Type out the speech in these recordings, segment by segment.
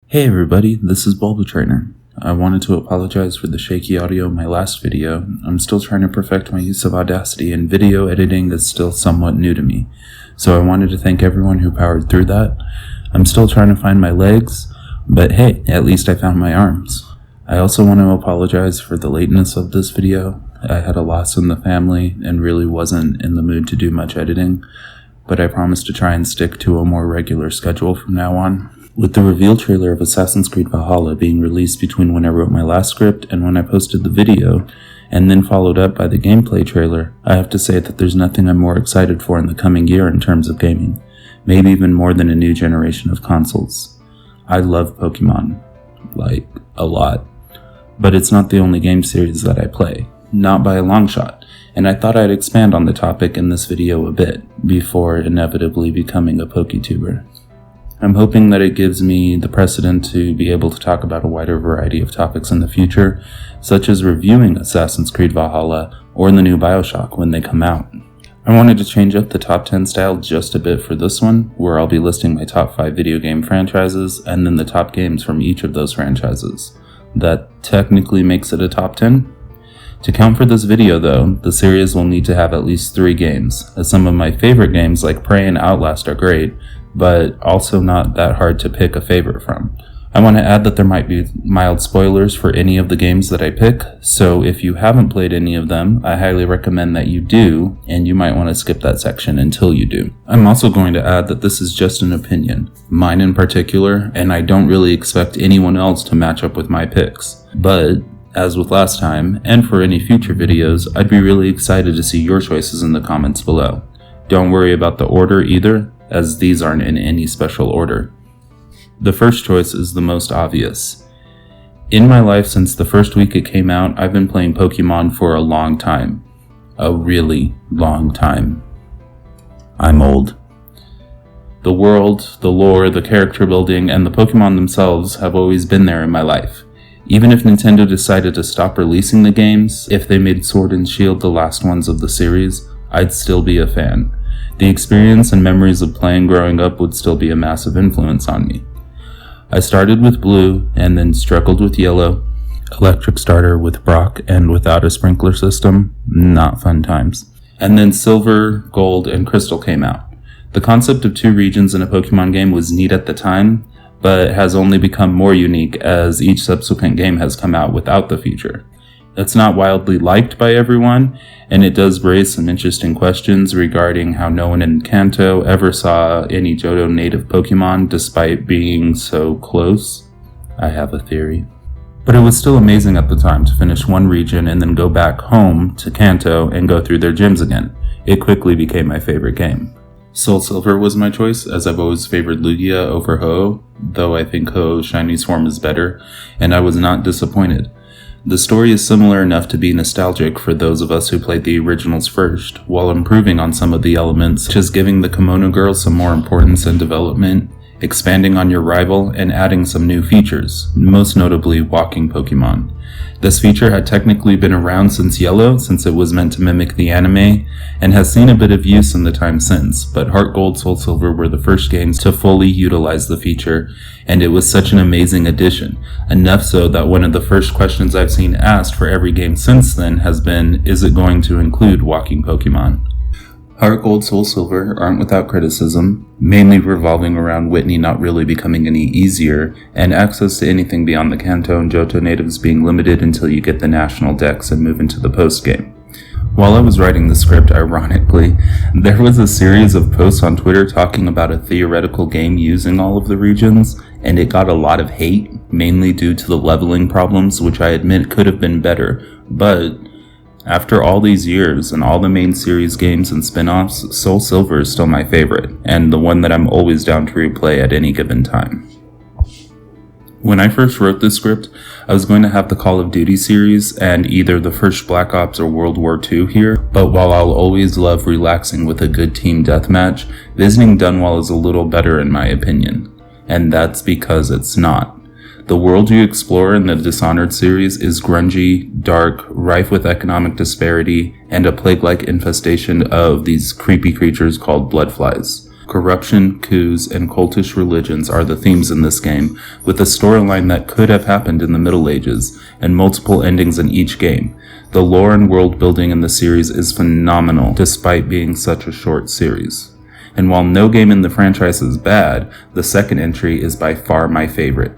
Hey everybody, this is Bulbatrainer. I wanted to apologize for the shaky audio in my last video. I'm still trying to perfect my use of Audacity, and video editing is still somewhat new to me. So I wanted to thank everyone who powered through that. I'm still trying to find my legs, but hey, at least I found my arms. I also want to apologize for the lateness of this video. I had a loss in the family and really wasn't in the mood to do much editing, but I promise to try and stick to a more regular schedule from now on. With the reveal trailer of Assassin's Creed Valhalla being released between when I wrote my last script and when I posted the video, and then followed up by the gameplay trailer, I have to say that there's nothing I'm more excited for in the coming year in terms of gaming, maybe even more than a new generation of consoles. I love Pokemon, like, a lot, but it's not the only game series that I play, not by a long shot, and I thought I'd expand on the topic in this video a bit, before inevitably becoming a PokeTuber. I'm hoping that it gives me the precedent to be able to talk about a wider variety of topics in the future, such as reviewing Assassin's Creed Valhalla or the new BioShock when they come out. I wanted to change up the top 10 style just a bit for this one, where I'll be listing my top 5 video game franchises and then the top games from each of those franchises. That technically makes it a top 10. To count for this video though, the series will need to have at least 3 games, as some of my favorite games like Prey and Outlast are great, but also not that hard to pick a favorite from. I want to add that there might be mild spoilers for any of the games that I pick, so if you haven't played any of them, I highly recommend that you do, and you might want to skip that section until you do. I'm also going to add that this is just an opinion, mine in particular, and I don't really expect anyone else to match up with my picks. But, as with last time, and for any future videos, I'd be really excited to see your choices in the comments below. Don't worry about the order either, as these aren't in any special order. The first choice is the most obvious. In my life since the first week it came out, I've been playing Pokemon for a long time. A really long time. I'm old. The world, the lore, the character building, and the Pokemon themselves have always been there in my life. Even if Nintendo decided to stop releasing the games, if they made Sword and Shield the last ones of the series, I'd still be a fan. The experience and memories of playing growing up would still be a massive influence on me. I started with Blue, and then struggled with Yellow, Electric Starter with Brock and without a sprinkler system, not fun times. And then Silver, Gold, and Crystal came out. The concept of 2 regions in a Pokemon game was neat at the time, but has only become more unique as each subsequent game has come out without the feature. It's not wildly liked by everyone, and it does raise some interesting questions regarding how no one in Kanto ever saw any Johto native Pokemon despite being so close. I have a theory. But it was still amazing at the time to finish one region and then go back home to Kanto and go through their gyms again. It quickly became my favorite game. Soul Silver was my choice, as I've always favored Lugia over Ho, though I think Ho's shiny form is better, and I was not disappointed. The story is similar enough to be nostalgic for those of us who played the originals first, while improving on some of the elements, such as giving the Kimono Girl some more importance and development, expanding on your rival, and adding some new features, most notably walking Pokemon. This feature had technically been around since Yellow, since it was meant to mimic the anime, and has seen a bit of use in the time since, but Heart Gold, Soul Silver were the first games to fully utilize the feature, and it was such an amazing addition, enough so that one of the first questions I've seen asked for every game since then has been, is it going to include walking Pokemon? Heart Gold, Soul Silver aren't without criticism, mainly revolving around Whitney not really becoming any easier, and access to anything beyond the Kanto and Johto natives being limited until you get the national dex and move into the post-game. While I was writing the script, ironically, there was a series of posts on Twitter talking about a theoretical game using all of the regions, and it got a lot of hate, mainly due to the leveling problems, which I admit could have been better, but after all these years and all the main series games and spin-offs, Soul Silver is still my favorite, and the one that I'm always down to replay at any given time. When I first wrote this script, I was going to have the Call of Duty series and either the first Black Ops or World War II here, but while I'll always love relaxing with a good team deathmatch, visiting Dunwall is a little better in my opinion, and that's because it's not. The world you explore in the Dishonored series is grungy, dark, rife with economic disparity, and a plague-like infestation of these creepy creatures called bloodflies. Corruption, coups, and cultish religions are the themes in this game, with a storyline that could have happened in the Middle Ages, and multiple endings in each game. The lore and world building in the series is phenomenal, despite being such a short series. And while no game in the franchise is bad, the second entry is by far my favorite.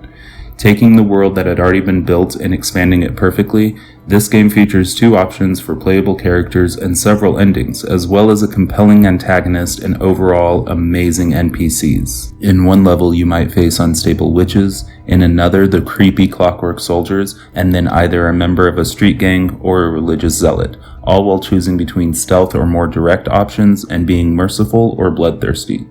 Taking the world that had already been built and expanding it perfectly, this game features 2 options for playable characters and several endings, as well as a compelling antagonist and overall amazing NPCs. In one level you might face unstable witches, in another the creepy clockwork soldiers, and then either a member of a street gang or a religious zealot, all while choosing between stealth or more direct options and being merciful or bloodthirsty.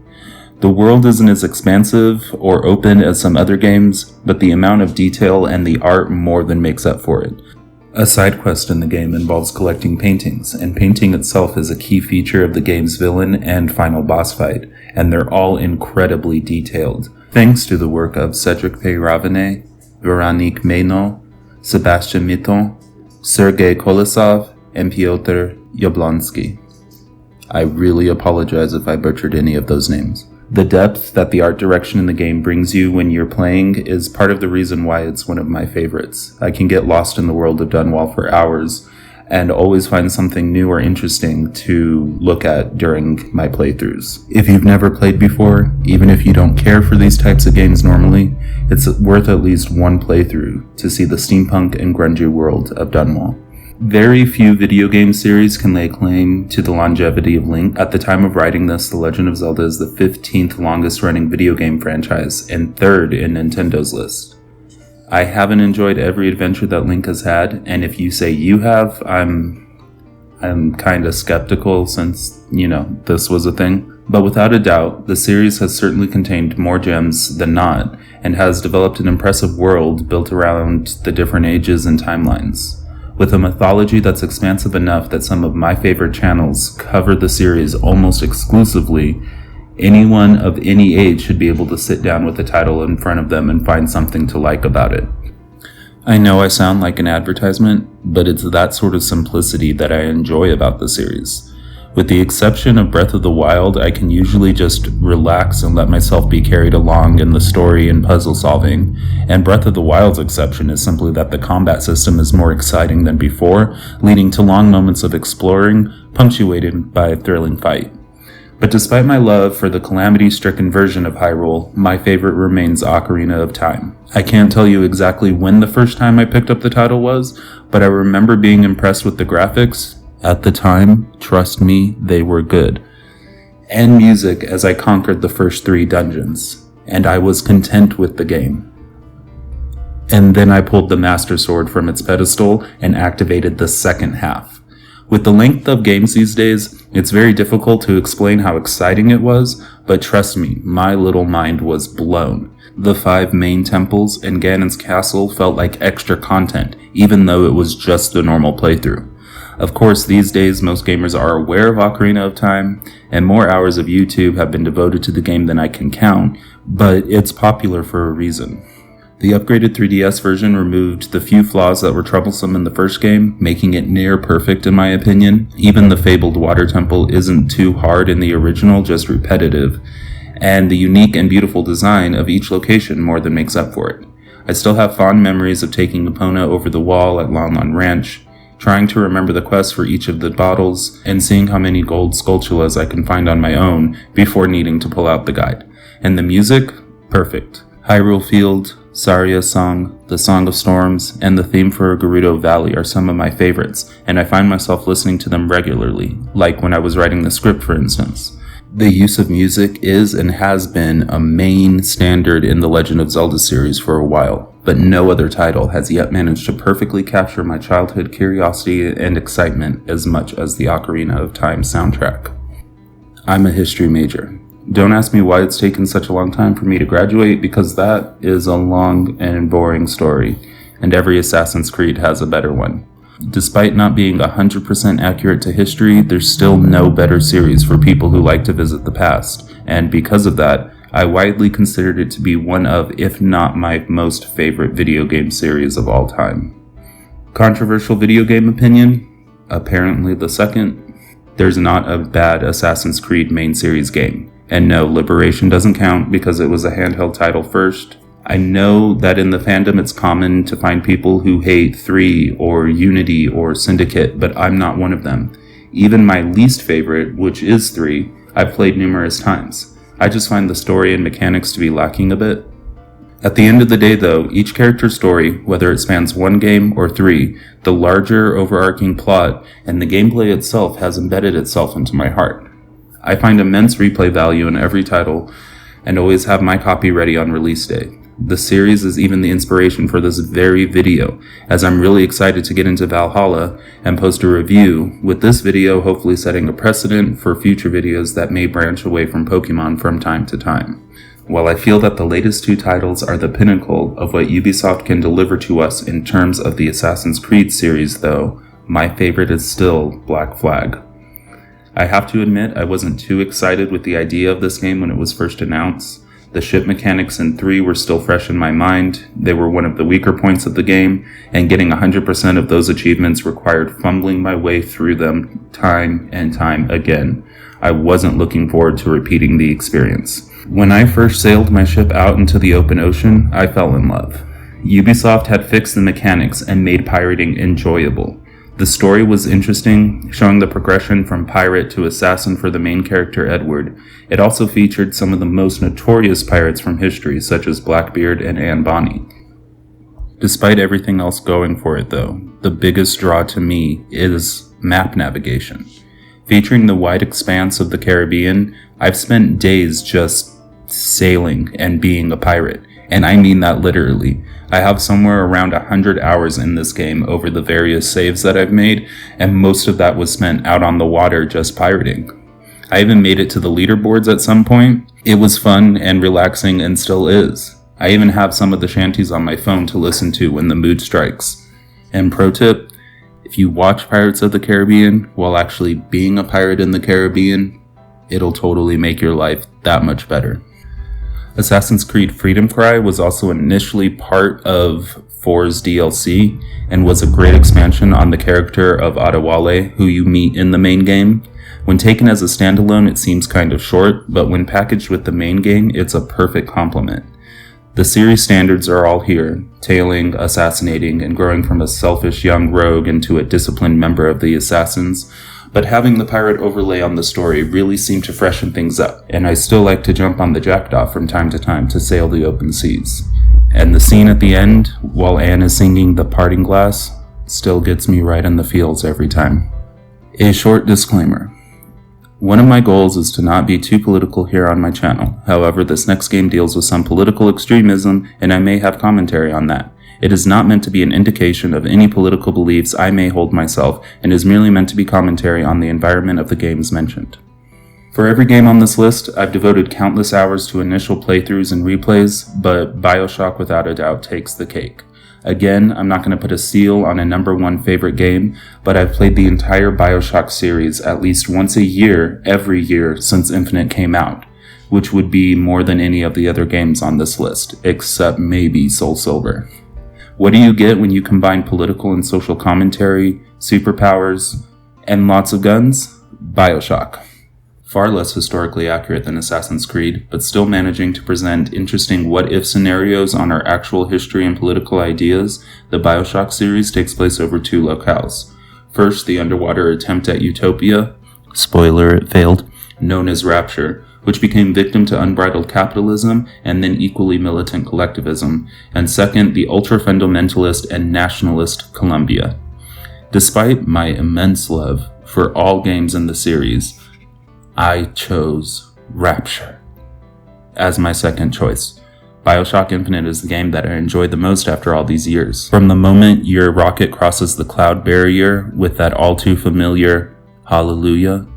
The world isn't as expansive or open as some other games, but the amount of detail and the art more than makes up for it. A side quest in the game involves collecting paintings, and painting itself is a key feature of the game's villain and final boss fight, and they're all incredibly detailed, thanks to the work of Cedric Peyravene, Veronique Meynot, Sebastian Mitton, Sergei Kolosov, and Piotr Yablonsky. I really apologize if I butchered any of those names. The depth that the art direction in the game brings you when you're playing is part of the reason why it's one of my favorites. I can get lost in the world of Dunwall for hours and always find something new or interesting to look at during my playthroughs. If you've never played before, even if you don't care for these types of games normally, it's worth at least one playthrough to see the steampunk and grungy world of Dunwall. Very few video game series can lay claim to the longevity of Link. At the time of writing this, The Legend of Zelda is the 15th longest running video game franchise and 3rd in Nintendo's list. I haven't enjoyed every adventure that Link has had, and if you say you have, I'm kinda skeptical since, this was a thing. But without a doubt, the series has certainly contained more gems than not, and has developed an impressive world built around the different ages and timelines. With a mythology that's expansive enough that some of my favorite channels cover the series almost exclusively, anyone of any age should be able to sit down with the title in front of them and find something to like about it. I know I sound like an advertisement, but it's that sort of simplicity that I enjoy about the series. With the exception of Breath of the Wild, I can usually just relax and let myself be carried along in the story and puzzle solving, and Breath of the Wild's exception is simply that the combat system is more exciting than before, leading to long moments of exploring, punctuated by a thrilling fight. But despite my love for the calamity-stricken version of Hyrule, my favorite remains Ocarina of Time. I can't tell you exactly when the first time I picked up the title was, but I remember being impressed with the graphics. At the time, trust me, they were good. And music as I conquered the first 3 dungeons, and I was content with the game. And then I pulled the Master Sword from its pedestal and activated the second half. With the length of games these days, it's very difficult to explain how exciting it was, but trust me, my little mind was blown. The 5 main temples and Ganon's castle felt like extra content, even though it was just the normal playthrough. Of course, these days most gamers are aware of Ocarina of Time, and more hours of YouTube have been devoted to the game than I can count, but it's popular for a reason. The upgraded 3DS version removed the few flaws that were troublesome in the first game, making it near perfect in my opinion. Even the fabled water temple isn't too hard in the original, just repetitive, and the unique and beautiful design of each location more than makes up for it. I still have fond memories of taking Epona over the wall at Lon Lon Ranch, trying to remember the quests for each of the bottles, and seeing how many gold Skulltulas I can find on my own before needing to pull out the guide. And the music? Perfect. Hyrule Field, Saria's Song, The Song of Storms, and the theme for Gerudo Valley are some of my favorites, and I find myself listening to them regularly, like when I was writing the script for instance. The use of music is and has been a main standard in the Legend of Zelda series for a while, but no other title has yet managed to perfectly capture my childhood curiosity and excitement as much as the Ocarina of Time soundtrack. I'm a history major. Don't ask me why it's taken such a long time for me to graduate, because that is a long and boring story, and every Assassin's Creed has a better one. Despite not being 100% accurate to history, there's still no better series for people who like to visit the past, and because of that, I widely considered it to be one of, if not my most favorite video game series of all time. Controversial video game opinion? Apparently the second. There's not a bad Assassin's Creed main series game. And no, Liberation doesn't count because it was a handheld title first. I know that in the fandom it's common to find people who hate 3 or Unity or Syndicate, but I'm not one of them. Even my least favorite, which is 3, I've played numerous times. I just find the story and mechanics to be lacking a bit. At the end of the day though, each character's story, whether it spans 1 game or 3, the larger overarching plot and the gameplay itself has embedded itself into my heart. I find immense replay value in every title and always have my copy ready on release day. The series is even the inspiration for this very video, as I'm really excited to get into Valhalla and post a review, with this video hopefully setting a precedent for future videos that may branch away from Pokemon from time to time. While I feel that the latest 2 titles are the pinnacle of what Ubisoft can deliver to us in terms of the Assassin's Creed series though, my favorite is still Black Flag. I have to admit I wasn't too excited with the idea of this game when it was first announced. The ship mechanics in 3 were still fresh in my mind, they were one of the weaker points of the game, and getting 100% of those achievements required fumbling my way through them time and time again. I wasn't looking forward to repeating the experience. When I first sailed my ship out into the open ocean, I fell in love. Ubisoft had fixed the mechanics and made pirating enjoyable. The story was interesting, showing the progression from pirate to assassin for the main character Edward. It also featured some of the most notorious pirates from history, such as Blackbeard and Anne Bonny. Despite everything else going for it though, the biggest draw to me is map navigation. Featuring the wide expanse of the Caribbean, I've spent days just sailing and being a pirate, and I mean that literally. I have somewhere around 100 hours in this game over the various saves that I've made, and most of that was spent out on the water just pirating. I even made it to the leaderboards at some point. It was fun and relaxing and still is. I even have some of the shanties on my phone to listen to when the mood strikes. And pro tip, if you watch Pirates of the Caribbean while actually being a pirate in the Caribbean, it'll totally make your life that much better. Assassin's Creed Freedom Cry was also initially part of 4's DLC and was a great expansion on the character of Adewale, who you meet in the main game. When taken as a standalone, it seems kind of short, but when packaged with the main game, it's a perfect complement. The series standards are all here, tailing, assassinating, and growing from a selfish young rogue into a disciplined member of the Assassins, but having the pirate overlay on the story really seemed to freshen things up, and I still like to jump on the Jackdaw from time to time to sail the open seas. And the scene at the end, while Anne is singing The Parting Glass, still gets me right in the feels every time. A short disclaimer. One of my goals is to not be too political here on my channel. However, this next game deals with some political extremism, and I may have commentary on that. It is not meant to be an indication of any political beliefs I may hold myself, and is merely meant to be commentary on the environment of the games mentioned. For every game on this list, I've devoted countless hours to initial playthroughs and replays, but BioShock without a doubt takes the cake. Again, I'm not going to put a seal on a number 1 favorite game, but I've played the entire BioShock series at least once a year, every year since Infinite came out, which would be more than any of the other games on this list, except maybe Soul Silver. What do you get when you combine political and social commentary, superpowers, and lots of guns? BioShock. Far less historically accurate than Assassin's Creed, but still managing to present interesting what-if scenarios on our actual history and political ideas, the BioShock series takes place over 2 locales. First, the underwater attempt at Utopia, spoiler, it failed, known as Rapture, which became victim to unbridled capitalism and then equally militant collectivism, and second, the ultra-fundamentalist and nationalist Colombia. Despite my immense love for all games in the series, I chose Rapture as my second choice. BioShock Infinite is the game that I enjoyed the most after all these years. From the moment your rocket crosses the cloud barrier with that all too familiar hallelujah,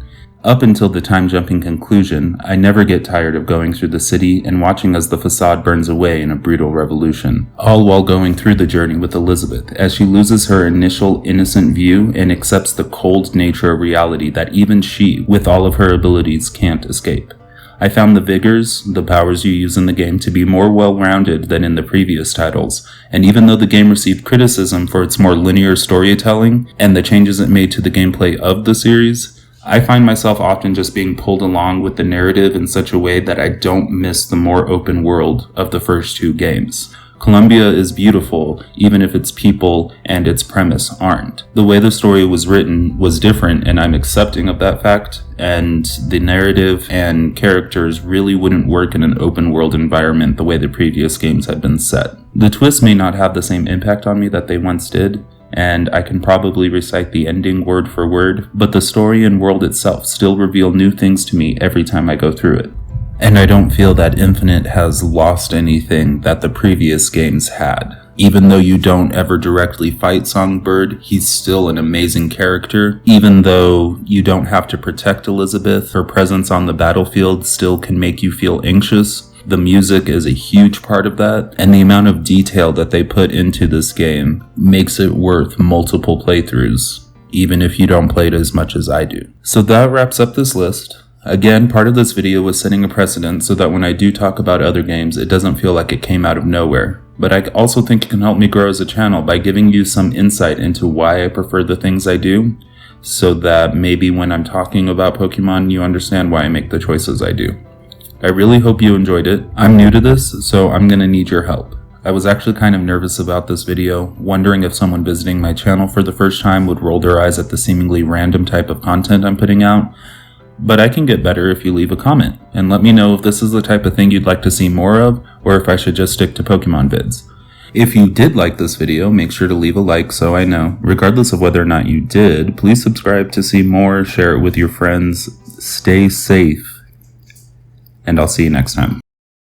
up until the time-jumping conclusion, I never get tired of going through the city and watching as the facade burns away in a brutal revolution, all while going through the journey with Elizabeth, as she loses her initial innocent view and accepts the cold nature of reality that even she, with all of her abilities, can't escape. I found the vigors, the powers you use in the game, to be more well-rounded than in the previous titles, and even though the game received criticism for its more linear storytelling and the changes it made to the gameplay of the series, I find myself often just being pulled along with the narrative in such a way that I don't miss the more open world of the first two games. Columbia is beautiful, even if its people and its premise aren't. The way the story was written was different, and I'm accepting of that fact, and the narrative and characters really wouldn't work in an open world environment the way the previous games had been set. The twists may not have the same impact on me that they once did, and I can probably recite the ending word for word, but the story and world itself still reveal new things to me every time I go through it. And I don't feel that Infinite has lost anything that the previous games had. Even though you don't ever directly fight Songbird, he's still an amazing character. Even though you don't have to protect Elizabeth, her presence on the battlefield still can make you feel anxious. The music is a huge part of that, and the amount of detail that they put into this game makes it worth multiple playthroughs, even if you don't play it as much as I do. So that wraps up this list. Again, part of this video was setting a precedent so that when I do talk about other games, it doesn't feel like it came out of nowhere. But I also think it can help me grow as a channel by giving you some insight into why I prefer the things I do, so that maybe when I'm talking about Pokemon, you understand why I make the choices I do. I really hope you enjoyed it. I'm new to this, so I'm gonna need your help. I was actually kind of nervous about this video, wondering if someone visiting my channel for the first time would roll their eyes at the seemingly random type of content I'm putting out. But I can get better if you leave a comment, and let me know if this is the type of thing you'd like to see more of, or if I should just stick to Pokemon vids. If you did like this video, make sure to leave a like so I know. Regardless of whether or not you did, please subscribe to see more, share it with your friends, stay safe, and I'll see you next time.